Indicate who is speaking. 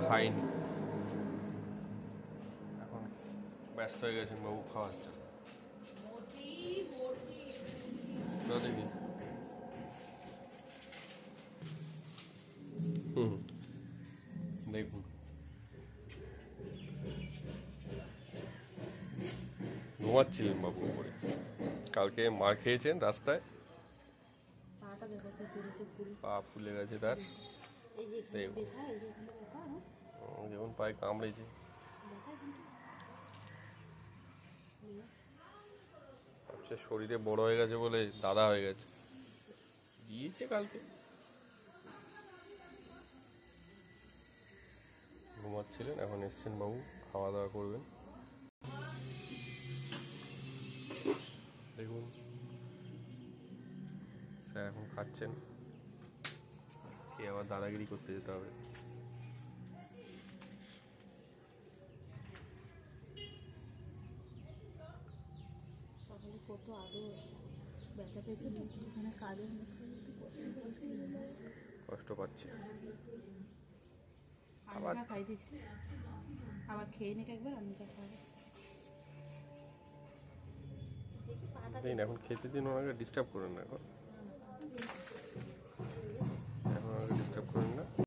Speaker 1: খাইনি, এখন ব্যস্ত হয়ে গেছেন বাবু খাওয়ার জন্য। দেখি দেখুন ঘুমাচ্ছিলেন বাবু উপরে, কালকে মার খেয়েছেন রাস্তায়, পা ফুলে গেছে তার, দেখুন পায়ে কামড়েছে। আচ্ছা, শরীরে বড় হয়ে গেছে বলে দাদা হয়ে গেছে, দিয়েছে কালকে। ঘুমাচ্ছিলেন, এখন এসছেন বাবু, খাওয়া দাওয়া করবেন। দেখুন স্যার এখন খাচ্ছেন, খেয়ে আবার দাদাগিরি করতে যেতে হবে।
Speaker 2: কত আরো ব্যথা পেয়েছে, এখানে কাজের
Speaker 1: কষ্ট পাচ্ছে।
Speaker 2: আবার খাই দিচ্ছি, আবার খেয়ে নিক একবার, আমি খাবো।
Speaker 1: দিন এখন খেতে দিন, ওনাকে ডিস্টার্ব করেন না, এখন ওনাকে ডিস্টার্ব করেন না।